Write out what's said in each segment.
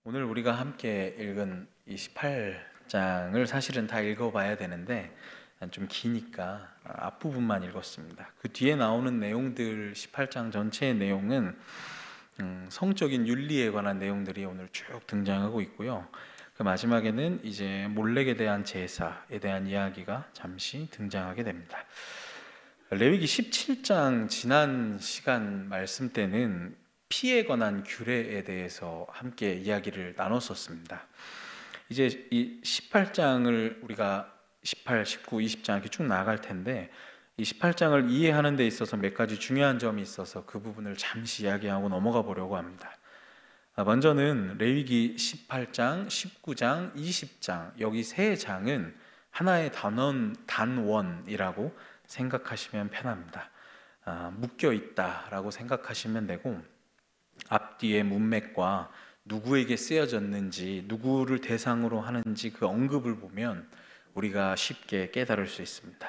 오늘 우리가 함께 읽은 이 18장을 사실은 다 읽어봐야 되는데 좀 기니까 앞부분만 읽었습니다. 그 뒤에 나오는 내용들 18장 전체의 내용은 성적인 윤리에 관한 내용들이 오늘 쭉 등장하고 있고요. 그 마지막에는 이제 몰렉에 대한 제사에 대한 이야기가 잠시 등장하게 됩니다. 레위기 17장 지난 시간 말씀 때는 피에 관한 규례에 대해서 함께 이야기를 나눴었습니다. 이제 이 18장을 우리가 18, 19, 20장 이렇게 쭉 나아갈 텐데 이 18장을 이해하는 데 있어서 몇 가지 중요한 점이 있어서 그 부분을 잠시 이야기하고 넘어가 보려고 합니다. 먼저는 레위기 18장, 19장, 20장 여기 세 장은 하나의 단원이라고 생각하시면 편합니다. 묶여 있다라고 생각하시면 되고 앞뒤의 문맥과 누구에게 쓰여졌는지 누구를 대상으로 하는지 그 언급을 보면 우리가 쉽게 깨달을 수 있습니다.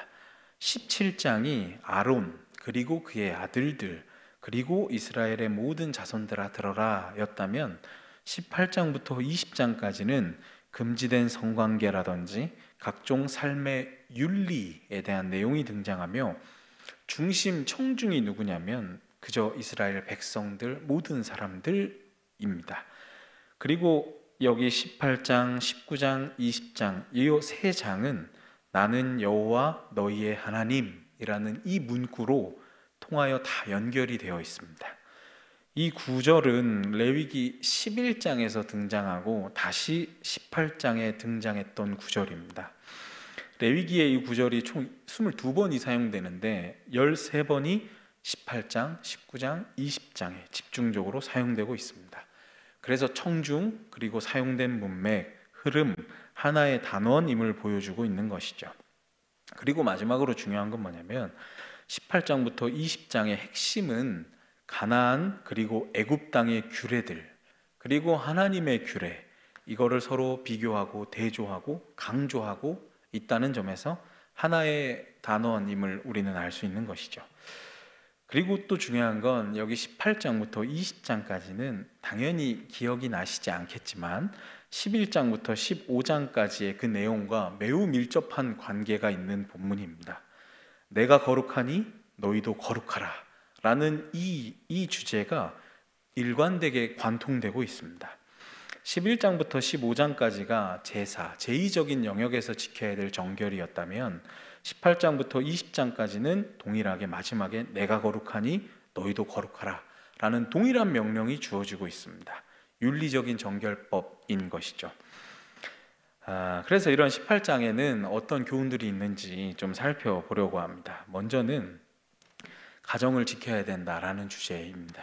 17장이 아론 그리고 그의 아들들 그리고 이스라엘의 모든 자손들아 들어라 였다면 18장부터 20장까지는 금지된 성관계라든지 각종 삶의 윤리에 대한 내용이 등장하며 중심 청중이 누구냐면 그저 이스라엘 백성들 모든 사람들입니다. 그리고 여기 18장, 19장, 20장 이 세 장은 나는 여호와 너희의 하나님이라는 이 문구로 통하여 다 연결이 되어 있습니다. 이 구절은 레위기 11장에서 등장하고 다시 18장에 등장했던 구절입니다. 레위기의 이 구절이 총 22번이 사용되는데 13번이 18장, 19장, 20장에 집중적으로 사용되고 있습니다. 그래서 청중 그리고 사용된 문맥, 흐름, 하나의 단원임을 보여주고 있는 것이죠. 그리고 마지막으로 중요한 건 뭐냐면 18장부터 20장의 핵심은 가나안 그리고 애굽 땅의 규례들 그리고 하나님의 규례 이거를 서로 비교하고 대조하고 강조하고 있다는 점에서 하나의 단원임을 우리는 알 수 있는 것이죠. 그리고 또 중요한 건 여기 18장부터 20장까지는 당연히 기억이 나시지 않겠지만 11장부터 15장까지의 그 내용과 매우 밀접한 관계가 있는 본문입니다. 내가 거룩하니 너희도 거룩하라 라는 이 주제가 일관되게 관통되고 있습니다. 11장부터 15장까지가 제사, 제의적인 영역에서 지켜야 될 정결이었다면 18장부터 20장까지는 동일하게 마지막에 내가 거룩하니 너희도 거룩하라 라는 동일한 명령이 주어지고 있습니다. 윤리적인 정결법인 것이죠. 그래서 이런 18장에는 어떤 교훈들이 있는지 좀 살펴보려고 합니다. 먼저는 가정을 지켜야 된다라는 주제입니다.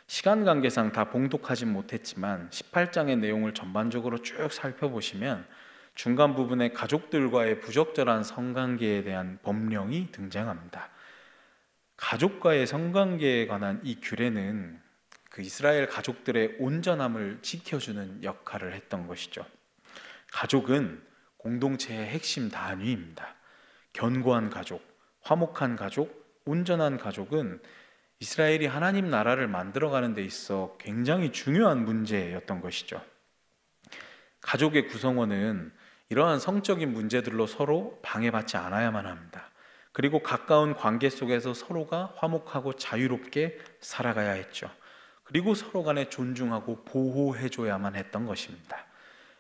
시간 관계상 다 봉독하진 못했지만 18장의 내용을 전반적으로 쭉 살펴보시면 중간 부분에 가족들과의 부적절한 성관계에 대한 법령이 등장합니다. 가족과의 성관계에 관한 이 규례는 그 이스라엘 가족들의 온전함을 지켜주는 역할을 했던 것이죠. 가족은 공동체의 핵심 단위입니다. 견고한 가족, 화목한 가족, 온전한 가족은 이스라엘이 하나님 나라를 만들어가는 데 있어 굉장히 중요한 문제였던 것이죠. 가족의 구성원은 이러한 성적인 문제들로 서로 방해받지 않아야만 합니다. 그리고 가까운 관계 속에서 서로가 화목하고 자유롭게 살아가야 했죠. 그리고 서로 간에 존중하고 보호해줘야만 했던 것입니다.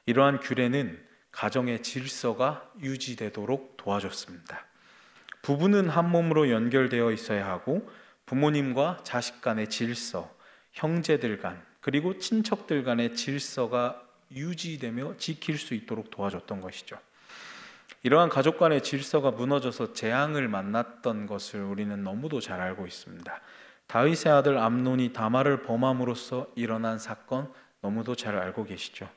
이러한 규례는 가정의 질서가 유지되도록 도와줬습니다. 부부는 한 몸으로 연결되어 있어야 하고 부모님과 자식 간의 질서, 형제들 간, 그리고 친척들 간의 질서가 유지되며 지킬 수 있도록 도와줬던 것이죠. 이러한 가족 간의 질서가 무너져서 재앙을 만났던 것을 우리는 너무도 잘 알고 있습니다. 다윗의 아들 암논이 다말을 범함으로써 일어난 사건 너무도 잘 알고 계시죠.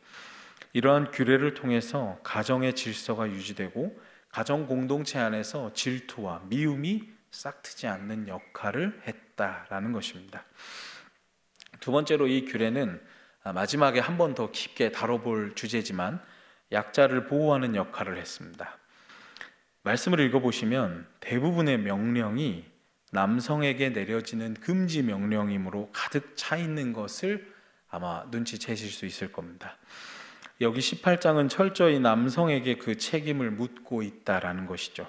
이러한 규례를 통해서 가정의 질서가 유지되고 가정 공동체 안에서 질투와 미움이 싹트지 않는 역할을 했다라는 것입니다. 두 번째로 이 규례는 마지막에 한 번 더 깊게 다뤄볼 주제지만 약자를 보호하는 역할을 했습니다. 말씀을 읽어보시면 대부분의 명령이 남성에게 내려지는 금지 명령이므로 가득 차 있는 것을 아마 눈치채실 수 있을 겁니다. 여기 18장은 철저히 남성에게 그 책임을 묻고 있다라는 것이죠.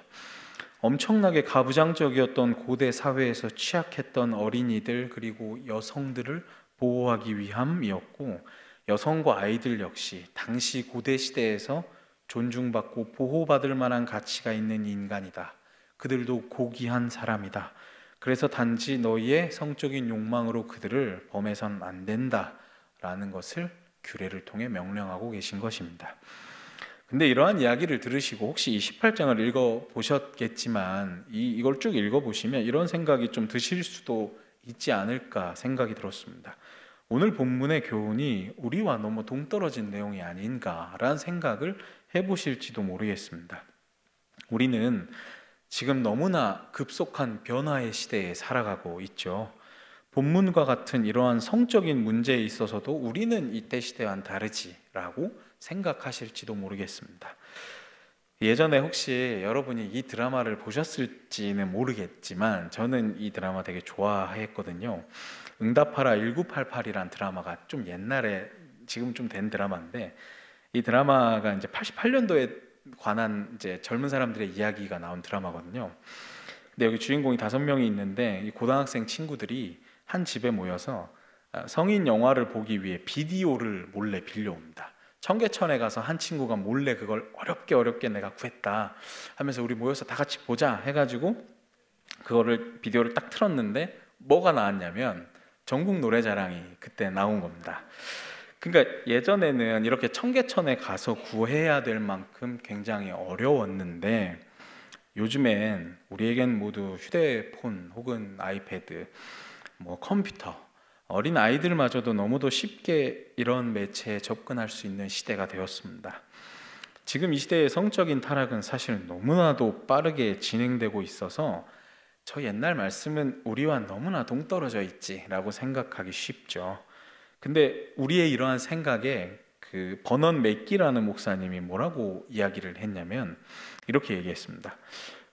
엄청나게 가부장적이었던 고대 사회에서 취약했던 어린이들 그리고 여성들을 보호하기 위함이었고, 여성과 아이들 역시 당시 고대 시대에서 존중받고 보호받을 만한 가치가 있는 인간이다. 그들도 고귀한 사람이다. 그래서 단지 너희의 성적인 욕망으로 그들을 범해선 안 된다라는 것을 규례를 통해 명령하고 계신 것입니다. 근데 이러한 이야기를 들으시고 혹시 이 18장을 읽어보셨겠지만 이걸 쭉 읽어보시면 이런 생각이 좀 드실 수도 있지 않을까 생각이 들었습니다. 오늘 본문의 교훈이 우리와 너무 동떨어진 내용이 아닌가라는 생각을 해보실지도 모르겠습니다. 우리는 지금 너무나 급속한 변화의 시대에 살아가고 있죠. 본문과 같은 이러한 성적인 문제에 있어서도 우리는 이때 시대와는 다르지라고 생각하실지도 모르겠습니다. 예전에 혹시 여러분이 이 드라마를 보셨을지는 모르겠지만 저는 이 드라마 되게 좋아했거든요. 응답하라 1988이란 드라마가 좀 옛날에 지금 좀 된 드라마인데, 이 드라마가 이제 88년도에 관한 이제 젊은 사람들의 이야기가 나온 드라마거든요. 근데 여기 주인공이 5명이 있는데 이 고등학생 친구들이 한 집에 모여서 성인 영화를 보기 위해 비디오를 몰래 빌려옵니다. 청계천에 가서 한 친구가 몰래 그걸 어렵게 내가 구했다 하면서 우리 모여서 다 같이 보자 해가지고 그거를 비디오를 딱 틀었는데 뭐가 나왔냐면 전국 노래자랑이 그때 나온 겁니다. 그러니까 예전에는 이렇게 청계천에 가서 구해야 될 만큼 굉장히 어려웠는데 요즘엔 우리에겐 모두 휴대폰 혹은 아이패드, 컴퓨터, 어린 아이들마저도 너무도 쉽게 이런 매체에 접근할 수 있는 시대가 되었습니다. 지금 이 시대의 성적인 타락은 사실 너무나도 빠르게 진행되고 있어서 저 옛날 말씀은 우리와 너무나 동떨어져 있지라고 생각하기 쉽죠. 근데 우리의 이러한 생각에 그 버넌 맥기라는 목사님이 뭐라고 이야기를 했냐면 이렇게 얘기했습니다.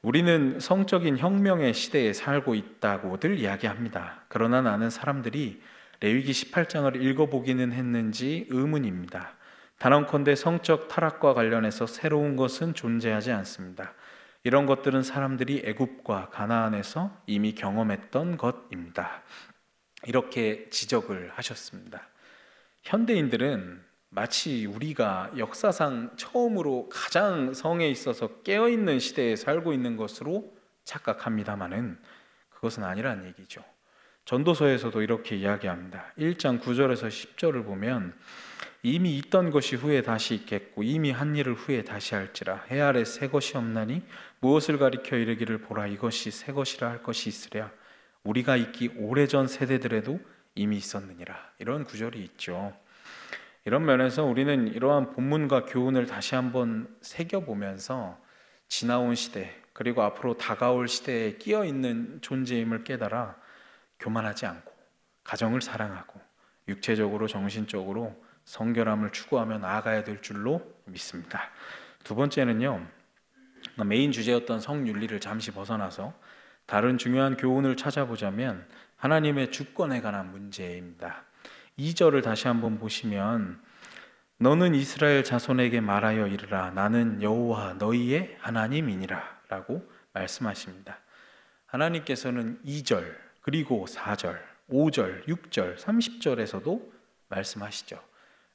우리는 성적인 혁명의 시대에 살고 있다고들 이야기합니다. 그러나 나는 사람들이 레위기 18장을 읽어보기는 했는지 의문입니다. 단언컨대 성적 타락과 관련해서 새로운 것은 존재하지 않습니다. 이런 것들은 사람들이 애굽과 가나안에서 이미 경험했던 것입니다. 이렇게 지적을 하셨습니다. 현대인들은 마치 우리가 역사상 처음으로 가장 성에 있어서 깨어있는 시대에 살고 있는 것으로 착각합니다마는 그것은 아니라는 얘기죠. 전도서에서도 이렇게 이야기합니다. 1장 9절에서 10절을 보면 이미 있던 것이 후에 다시 있겠고 이미 한 일을 후에 다시 할지라 해 아래 새 것이 없나니 무엇을 가리켜 이르기를 보라 이것이 새 것이라 할 것이 있으랴 우리가 있기 오래전 세대들에도 이미 있었느니라. 이런 구절이 있죠. 이런 면에서 우리는 이러한 본문과 교훈을 다시 한번 새겨보면서 지나온 시대 그리고 앞으로 다가올 시대에 끼어있는 존재임을 깨달아 교만하지 않고 가정을 사랑하고 육체적으로 정신적으로 성결함을 추구하며 나아가야 될 줄로 믿습니다. 두 번째는요, 메인 주제였던 성윤리를 잠시 벗어나서 다른 중요한 교훈을 찾아보자면 하나님의 주권에 관한 문제입니다. 2절을 다시 한번 보시면 너는 이스라엘 자손에게 말하여 이르라 나는 여호와 너희의 하나님이니라 라고 말씀하십니다. 하나님께서는 2절 그리고 4절, 5절, 6절, 30절에서도 말씀하시죠.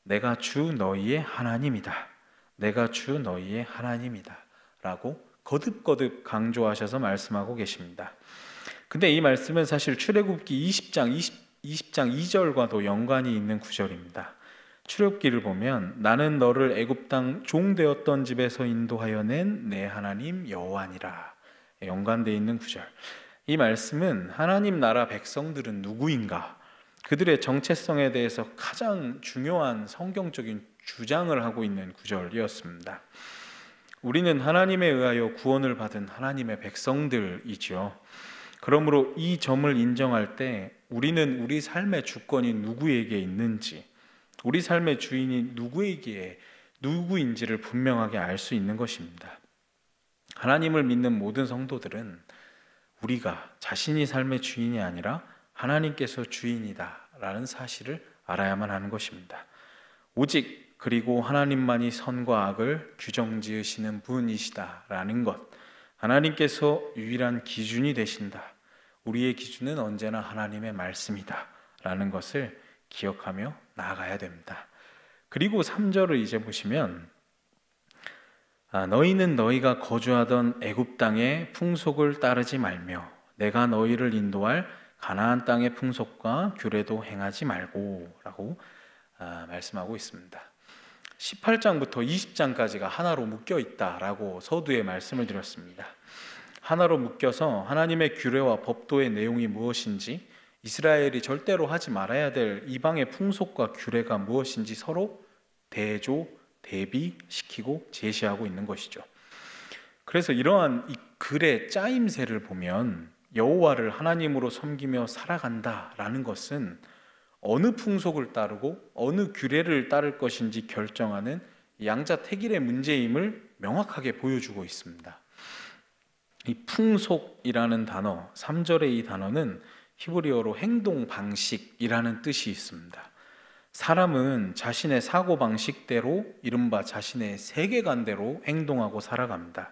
내가 주 너희의 하나님이다. 내가 주 너희의 하나님이다 라고 거듭거듭 강조하셔서 말씀하고 계십니다. 근데 이 말씀은 사실 출애굽기 20장 2절과도 연관이 있는 구절입니다. 출애굽기를 보면 나는 너를 애굽 땅 종 되었던 집에서 인도하여 낸 내 하나님 여호와니라 연관되어 있는 구절. 이 말씀은 하나님 나라 백성들은 누구인가, 그들의 정체성에 대해서 가장 중요한 성경적인 주장을 하고 있는 구절이었습니다. 우리는 하나님에 의하여 구원을 받은 하나님의 백성들이죠. 그러므로 이 점을 인정할 때 우리는 우리 삶의 주권이 누구에게 있는지, 우리 삶의 주인이 누구인지를 분명하게 알 수 있는 것입니다. 하나님을 믿는 모든 성도들은 우리가 자신이 삶의 주인이 아니라 하나님께서 주인이다 라는 사실을 알아야만 하는 것입니다. 오직 그리고 하나님만이 선과 악을 규정지으시는 분이시다라는 것, 하나님께서 유일한 기준이 되신다. 우리의 기준은 언제나 하나님의 말씀이다 라는 것을 기억하며 나아가야 됩니다. 그리고 3절을 이제 보시면 너희는 너희가 거주하던 애굽 땅의 풍속을 따르지 말며 내가 너희를 인도할 가나안 땅의 풍속과 규례도 행하지 말고 라고 말씀하고 있습니다. 18장부터 20장까지가 하나로 묶여 있다라고 서두에 말씀을 드렸습니다. 하나로 묶여서 하나님의 규례와 법도의 내용이 무엇인지, 이스라엘이 절대로 하지 말아야 될 이방의 풍속과 규례가 무엇인지 서로 대조, 대비시키고 제시하고 있는 것이죠. 그래서 이러한 이 글의 짜임새를 보면 여호와를 하나님으로 섬기며 살아간다라는 것은 어느 풍속을 따르고 어느 규례를 따를 것인지 결정하는 양자택일의 문제임을 명확하게 보여주고 있습니다. 이 풍속이라는 단어, 3절의 이 단어는 히브리어로 행동 방식이라는 뜻이 있습니다. 사람은 자신의 사고방식대로, 이른바 자신의 세계관대로 행동하고 살아갑니다.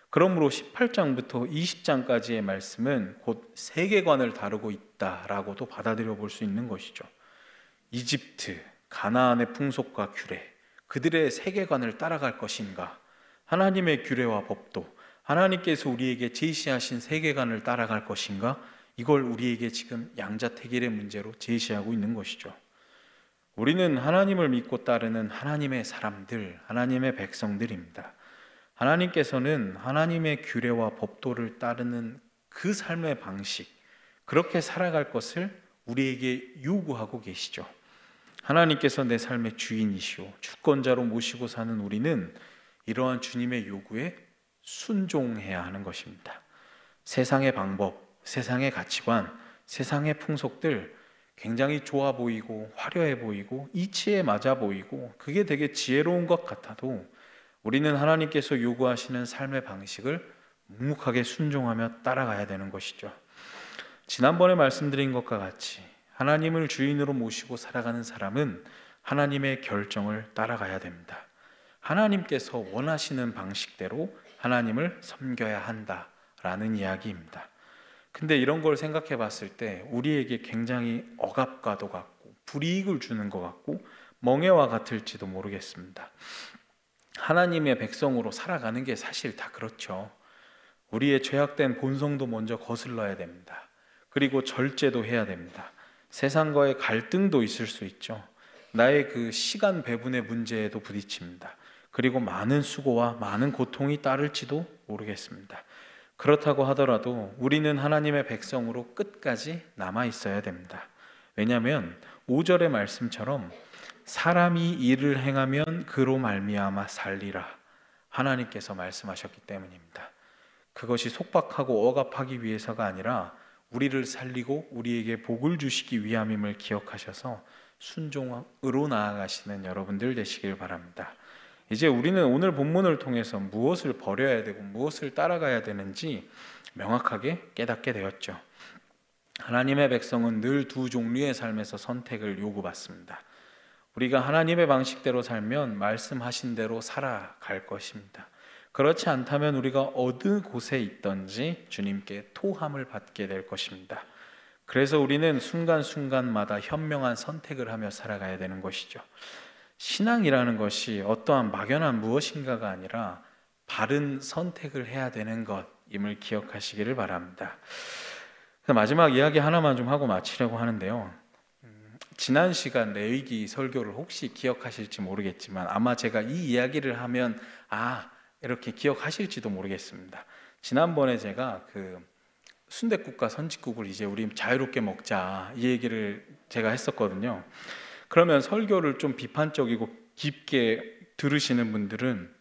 그러므로 18장부터 20장까지의 말씀은 곧 세계관을 다루고 있다라고도 받아들여 볼 수 있는 것이죠. 이집트, 가나안의 풍속과 규례, 그들의 세계관을 따라갈 것인가? 하나님의 규례와 법도, 하나님께서 우리에게 제시하신 세계관을 따라갈 것인가? 이걸 우리에게 지금 양자택일의 문제로 제시하고 있는 것이죠. 우리는 하나님을 믿고 따르는 하나님의 사람들, 하나님의 백성들입니다. 하나님께서는 하나님의 규례와 법도를 따르는 그 삶의 방식, 그렇게 살아갈 것을 우리에게 요구하고 계시죠. 하나님께서 내 삶의 주인이시오, 주권자로 모시고 사는 우리는 이러한 주님의 요구에 순종해야 하는 것입니다. 세상의 방법, 세상의 가치관, 세상의 풍속들 굉장히 좋아 보이고 화려해 보이고 이치에 맞아 보이고 그게 되게 지혜로운 것 같아도 우리는 하나님께서 요구하시는 삶의 방식을 묵묵하게 순종하며 따라가야 되는 것이죠. 지난번에 말씀드린 것과 같이 하나님을 주인으로 모시고 살아가는 사람은 하나님의 결정을 따라가야 됩니다. 하나님께서 원하시는 방식대로 하나님을 섬겨야 한다라는 이야기입니다. 근데 이런 걸 생각해 봤을 때 우리에게 굉장히 억압과도 같고 불이익을 주는 것 같고 멍해와 같을지도 모르겠습니다. 하나님의 백성으로 살아가는 게 사실 다 그렇죠. 우리의 죄악된 본성도 먼저 거슬러야 됩니다. 그리고 절제도 해야 됩니다. 세상과의 갈등도 있을 수 있죠. 나의 그 시간 배분의 문제에도 부딪힙니다. 그리고 많은 수고와 많은 고통이 따를지도 모르겠습니다. 그렇다고 하더라도 우리는 하나님의 백성으로 끝까지 남아 있어야 됩니다. 왜냐하면 5절의 말씀처럼 사람이 일을 행하면 그로 말미암아 살리라 하나님께서 말씀하셨기 때문입니다. 그것이 속박하고 억압하기 위해서가 아니라 우리를 살리고 우리에게 복을 주시기 위함임을 기억하셔서 순종으로 나아가시는 여러분들 되시길 바랍니다. 이제 우리는 오늘 본문을 통해서 무엇을 버려야 되고 무엇을 따라가야 되는지 명확하게 깨닫게 되었죠. 하나님의 백성은 늘 두 종류의 삶에서 선택을 요구받습니다. 우리가 하나님의 방식대로 살면 말씀하신 대로 살아갈 것입니다. 그렇지 않다면 우리가 어느 곳에 있든지 주님께 토함을 받게 될 것입니다. 그래서 우리는 순간순간마다 현명한 선택을 하며 살아가야 되는 것이죠. 신앙이라는 것이 어떠한 막연한 무엇인가가 아니라 바른 선택을 해야 되는 것임을 기억하시기를 바랍니다. 마지막 이야기 하나만 좀 하고 마치려고 하는데요. 지난 시간 레위기 설교를 혹시 기억하실지 모르겠지만 아마 제가 이 이야기를 하면 이렇게 기억하실지도 모르겠습니다. 지난번에 제가 그 순댓국과 선짓국을 이제 우리 자유롭게 먹자 이 얘기를 제가 했었거든요. 그러면 설교를 좀 비판적이고 깊게 들으시는 분들은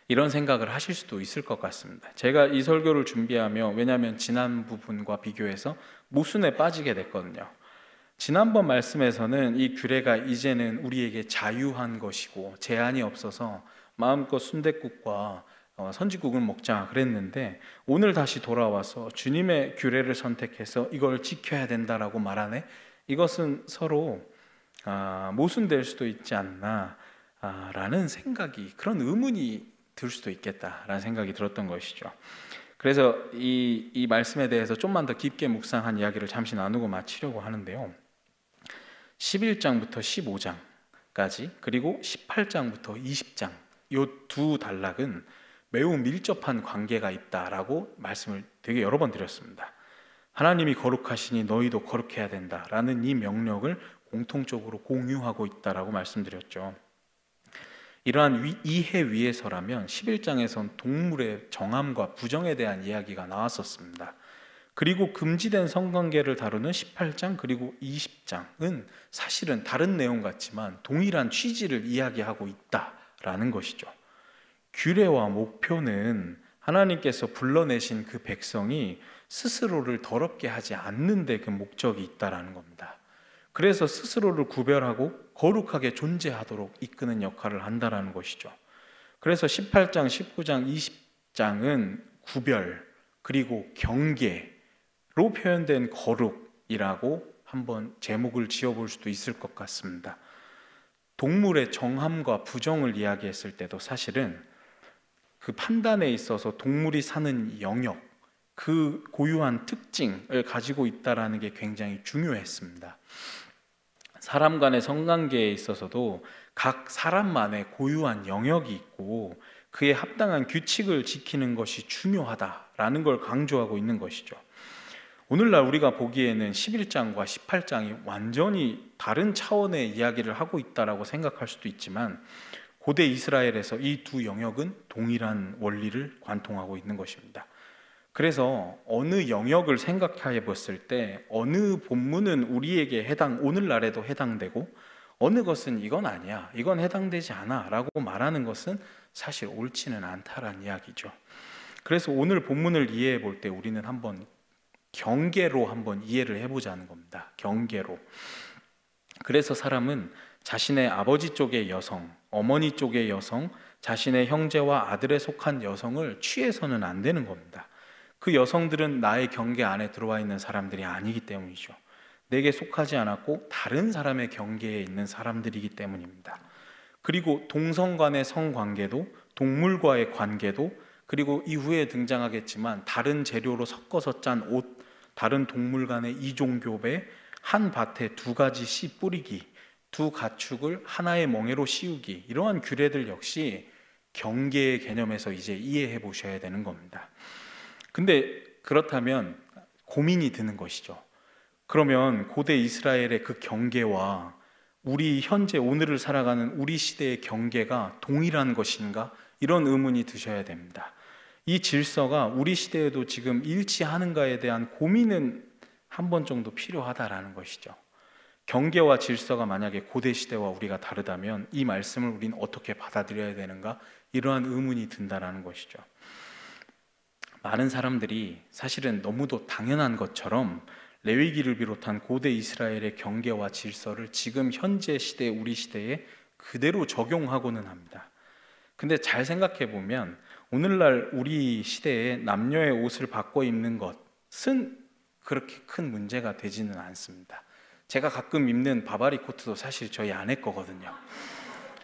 이런 생각을 하실 수도 있을 것 같습니다. 제가 이 설교를 준비하며 왜냐하면 지난 부분과 비교해서 모순에 빠지게 됐거든요. 지난번 말씀에서는 이 규례가 이제는 우리에게 자유한 것이고 제한이 없어서 마음껏 순댓국과 선짓국을 먹자 그랬는데 오늘 다시 돌아와서 주님의 규례를 선택해서 이걸 지켜야 된다라고 말하네. 이것은 서로 모순될 수도 있지 않나 라는 생각이, 그런 의문이 들 수도 있겠다라는 생각이 들었던 것이죠. 그래서 이 말씀에 대해서 좀만 더 깊게 묵상한 이야기를 잠시 나누고 마치려고 하는데요. 11장부터 15장까지 그리고 18장부터 20장 이 두 단락은 매우 밀접한 관계가 있다라고 말씀을 되게 여러 번 드렸습니다. 하나님이 거룩하시니 너희도 거룩해야 된다라는 이 명령을 공통적으로 공유하고 있다라고 말씀드렸죠. 이러한 이해 위에서라면 11장에선 동물의 정함과 부정에 대한 이야기가 나왔었습니다. 그리고 금지된 성관계를 다루는 18장 그리고 20장은 사실은 다른 내용 같지만 동일한 취지를 이야기하고 있다라는 것이죠. 규례와 목표는 하나님께서 불러내신 그 백성이 스스로를 더럽게 하지 않는 데 그 목적이 있다라는 겁니다. 그래서 스스로를 구별하고 거룩하게 존재하도록 이끄는 역할을 한다라는 것이죠. 그래서 18장, 19장, 20장은 구별 그리고 경계로 표현된 거룩이라고 한번 제목을 지어볼 수도 있을 것 같습니다. 동물의 정함과 부정을 이야기했을 때도 사실은 그 판단에 있어서 동물이 사는 영역, 그 고유한 특징을 가지고 있다는 게 굉장히 중요했습니다. 사람 간의 성관계에 있어서도 각 사람만의 고유한 영역이 있고 그에 합당한 규칙을 지키는 것이 중요하다라는 걸 강조하고 있는 것이죠. 오늘날 우리가 보기에는 11장과 18장이 완전히 다른 차원의 이야기를 하고 있다라고 생각할 수도 있지만 고대 이스라엘에서 이 두 영역은 동일한 원리를 관통하고 있는 것입니다. 그래서 어느 영역을 생각해 봤을 때 어느 본문은 우리에게 오늘날에도 해당되고 어느 것은 이건 아니야, 이건 해당되지 않아 라고 말하는 것은 사실 옳지는 않다라는 이야기죠. 그래서 오늘 본문을 이해해 볼 때 우리는 한번 경계로 한번 이해를 해보자는 겁니다. 경계로. 그래서 사람은 자신의 아버지 쪽의 여성, 어머니 쪽의 여성, 자신의 형제와 아들에 속한 여성을 취해서는 안 되는 겁니다. 그 여성들은 나의 경계 안에 들어와 있는 사람들이 아니기 때문이죠. 내게 속하지 않았고 다른 사람의 경계에 있는 사람들이기 때문입니다. 그리고 동성 간의 성관계도, 동물과의 관계도, 그리고 이후에 등장하겠지만 다른 재료로 섞어서 짠 옷, 다른 동물 간의 이종교배, 한 밭에 두 가지 씨 뿌리기, 두 가축을 하나의 멍에로 씌우기, 이러한 규례들 역시 경계의 개념에서 이제 이해해 보셔야 되는 겁니다. 근데 그렇다면 고민이 드는 것이죠. 그러면 고대 이스라엘의 그 경계와 우리 현재 오늘을 살아가는 우리 시대의 경계가 동일한 것인가? 이런 의문이 드셔야 됩니다. 이 질서가 우리 시대에도 지금 일치하는가에 대한 고민은 한 번 정도 필요하다라는 것이죠. 경계와 질서가 만약에 고대 시대와 우리가 다르다면 이 말씀을 우리는 어떻게 받아들여야 되는가? 이러한 의문이 든다라는 것이죠. 많은 사람들이 사실은 너무도 당연한 것처럼 레위기를 비롯한 고대 이스라엘의 경계와 질서를 지금 현재 시대 우리 시대에 그대로 적용하고는 합니다. 근데 잘 생각해 보면 오늘날 우리 시대에 남녀의 옷을 바꿔 입는 것은 그렇게 큰 문제가 되지는 않습니다. 제가 가끔 입는 바바리 코트도 사실 저희 아내 거거든요.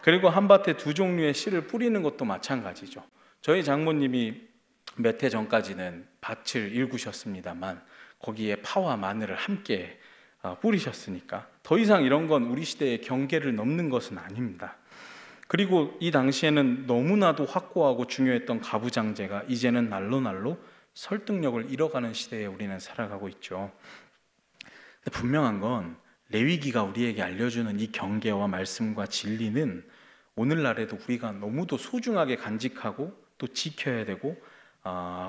그리고 한밭에 두 종류의 씨를 뿌리는 것도 마찬가지죠. 저희 장모님이 몇 해 전까지는 밭을 일구셨습니다만 거기에 파와 마늘을 함께 뿌리셨으니까 더 이상 이런 건 우리 시대의 경계를 넘는 것은 아닙니다. 그리고 이 당시에는 너무나도 확고하고 중요했던 가부장제가 이제는 날로 설득력을 잃어가는 시대에 우리는 살아가고 있죠. 근데 분명한 건 레위기가 우리에게 알려주는 이 경계와 말씀과 진리는 오늘날에도 우리가 너무도 소중하게 간직하고 또 지켜야 되고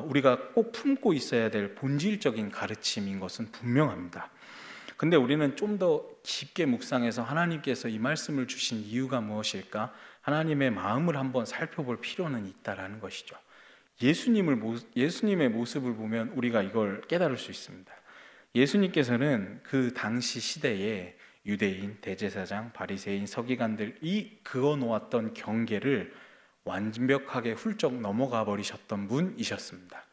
우리가 꼭 품고 있어야 될 본질적인 가르침인 것은 분명합니다. 근데 우리는 좀 더 깊게 묵상해서 하나님께서 이 말씀을 주신 이유가 무엇일까? 하나님의 마음을 한번 살펴볼 필요는 있다라는 것이죠. 예수님의 모습을 보면 우리가 이걸 깨달을 수 있습니다. 예수님께서는 그 당시 시대에 유대인, 대제사장, 바리새인, 서기관들이 그어놓았던 경계를 완벽하게 훌쩍 넘어가 버리셨던 분이셨습니다.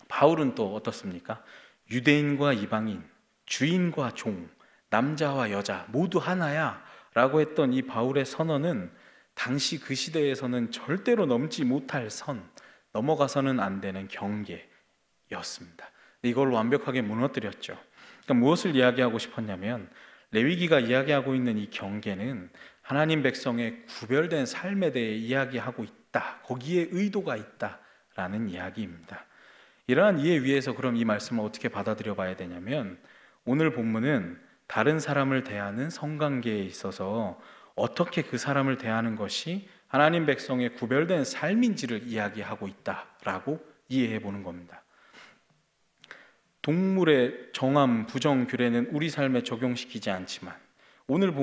바울은 또 어떻습니까? 유대인과 이방인, 주인과 종, 남자와 여자 모두 하나야 라고 했던 이 바울의 선언은 당시 그 시대에서는 절대로 넘지 못할 선, 넘어가서는 안 되는 경계였습니다. 이걸 완벽하게 무너뜨렸죠. 그러니까 무엇을 이야기하고 싶었냐면, 레위기가 이야기하고 있는 이 경계는 하나님 백성의 구별된 삶에 대해 이야기하고 있다, 거기에 의도가 있다라는 이야기입니다. 이러한 이해 위에서 그럼 이 말씀을 어떻게 받아들여 봐야 되냐면, 오늘 본문은 다른 사람을 대하는 성관계에 있어서 어떻게 그 사람을 대하는 것이 하나님 백성의 구별된 삶인지를 이야기하고 있다라고 이해해 보는 겁니다. 동물의 정함, 부정, 규례는 우리 삶에 적용시키지 않지만 오늘의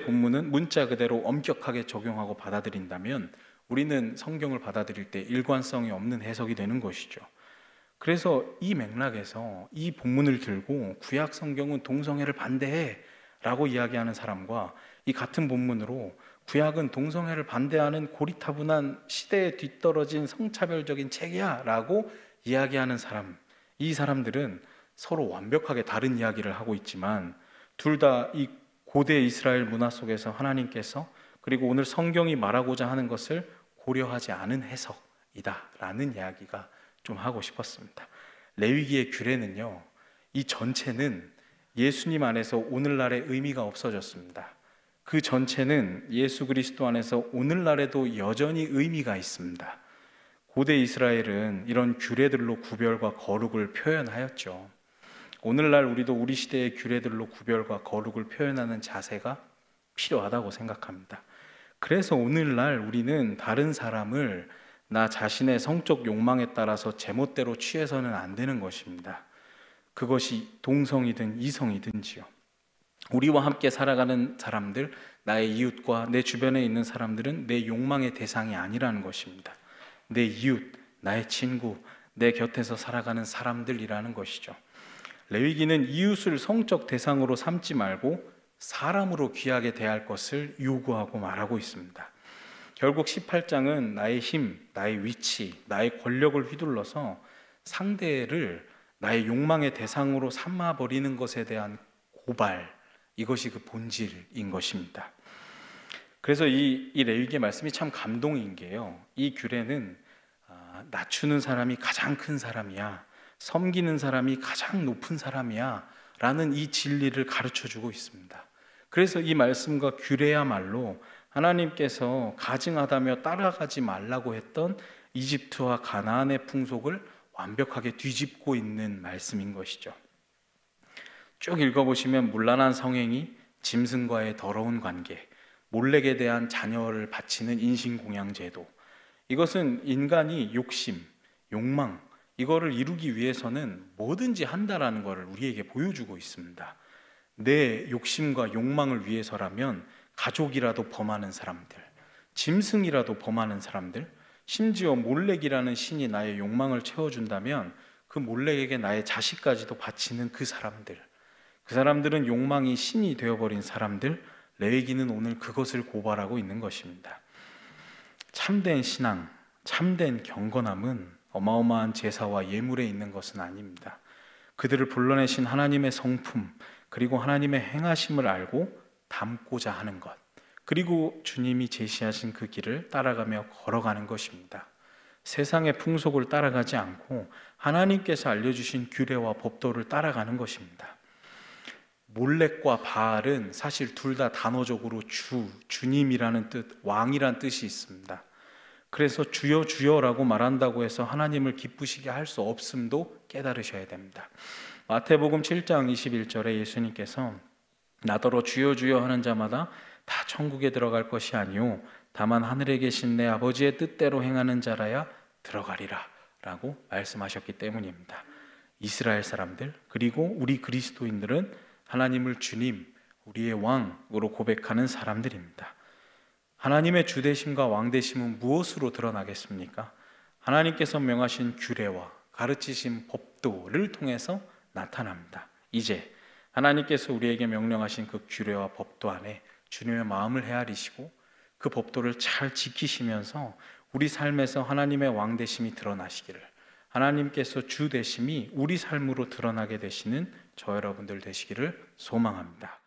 본문은 문자 그대로 엄격하게 적용하고 받아들인다면 우리는 성경을 받아들일 때 일관성이 없는 해석이 되는 것이죠. 그래서 이 맥락에서 이 본문을 들고 구약 성경은 동성애를 반대해 라고 이야기하는 사람과 이 같은 본문으로 구약은 동성애를 반대하는 고리타분한 시대에 뒤떨어진 성차별적인 책이야 라고 이야기하는 사람, 이 사람들은 서로 완벽하게 다른 이야기를 하고 있지만 둘 다 이 고대 이스라엘 문화 속에서 하나님께서 그리고 오늘 성경이 말하고자 하는 것을 고려하지 않은 해석이다라는 이야기가 좀 하고 싶었습니다. 레위기의 규례는요, 이 전체는 예수님 안에서 오늘날의 의미가 없어졌습니다. 그 전체는 예수 그리스도 안에서 오늘날에도 여전히 의미가 있습니다. 고대 이스라엘은 이런 규례들로 구별과 거룩을 표현하였죠. 오늘날 우리도 우리 시대의 규례들로 구별과 거룩을 표현하는 자세가 필요하다고 생각합니다. 그래서 오늘날 우리는 다른 사람을 나 자신의 성적 욕망에 따라서 제멋대로 취해서는 안 되는 것입니다. 그것이 동성이든 이성이든지요. 우리와 함께 살아가는 사람들, 나의 이웃과 내 주변에 있는 사람들은 내 욕망의 대상이 아니라는 것입니다. 내 이웃, 나의 친구, 내 곁에서 살아가는 사람들이라는 것이죠. 레위기는 이웃을 성적 대상으로 삼지 말고 사람으로 귀하게 대할 것을 요구하고 말하고 있습니다. 결국 18장은 나의 힘, 나의 위치, 나의 권력을 휘둘러서 상대를 나의 욕망의 대상으로 삼아버리는 것에 대한 고발, 이것이 그 본질인 것입니다. 그래서 이 레위기의 말씀이 참 감동인 게요, 이 규례는 낮추는 사람이 가장 큰 사람이야, 섬기는 사람이 가장 높은 사람이야 라는 이 진리를 가르쳐주고 있습니다. 그래서 이 말씀과 규례야말로 하나님께서 가증하다며 따라가지 말라고 했던 이집트와 가나안의 풍속을 완벽하게 뒤집고 있는 말씀인 것이죠. 쭉 읽어보시면 문란한 성행위, 짐승과의 더러운 관계, 몰렉에 대한 자녀를 바치는 인신공양제도, 이것은 인간이 욕심, 욕망, 이거를 이루기 위해서는 뭐든지 한다라는 것을 우리에게 보여주고 있습니다. 내 욕심과 욕망을 위해서라면 가족이라도 범하는 사람들, 짐승이라도 범하는 사람들, 심지어 몰렉이라는 신이 나의 욕망을 채워준다면 그 몰렉에게 나의 자식까지도 바치는 그 사람들은 욕망이 신이 되어버린 사람들, 레위기는 오늘 그것을 고발하고 있는 것입니다. 참된 신앙, 참된 경건함은 어마어마한 제사와 예물에 있는 것은 아닙니다. 그들을 불러내신 하나님의 성품, 그리고 하나님의 행하심을 알고 담고자 하는 것, 그리고 주님이 제시하신 그 길을 따라가며 걸어가는 것입니다. 세상의 풍속을 따라가지 않고 하나님께서 알려주신 규례와 법도를 따라가는 것입니다. 몰렉과 바알은 사실 둘 다 단어적으로 주님이라는 뜻, 왕이란 뜻이 있습니다. 그래서 주여 주여라고 말한다고 해서 하나님을 기쁘시게 할 수 없음도 깨달으셔야 됩니다. 마태복음 7장 21절에 예수님께서 나더러 주여 주여 하는 자마다 다 천국에 들어갈 것이 아니요 다만 하늘에 계신 내 아버지의 뜻대로 행하는 자라야 들어가리라 라고 말씀하셨기 때문입니다. 이스라엘 사람들 그리고 우리 그리스도인들은 하나님을 주님, 우리의 왕으로 고백하는 사람들입니다. 하나님의 주되심과 왕되심은 무엇으로 드러나겠습니까? 하나님께서 명하신 규례와 가르치신 법도를 통해서 나타납니다. 이제 하나님께서 우리에게 명령하신 그 규례와 법도 안에 주님의 마음을 헤아리시고 그 법도를 잘 지키시면서 우리 삶에서 하나님의 왕되심이 드러나시기를, 하나님께서 주되심이 우리 삶으로 드러나게 되시는 저 여러분들 되시기를 소망합니다.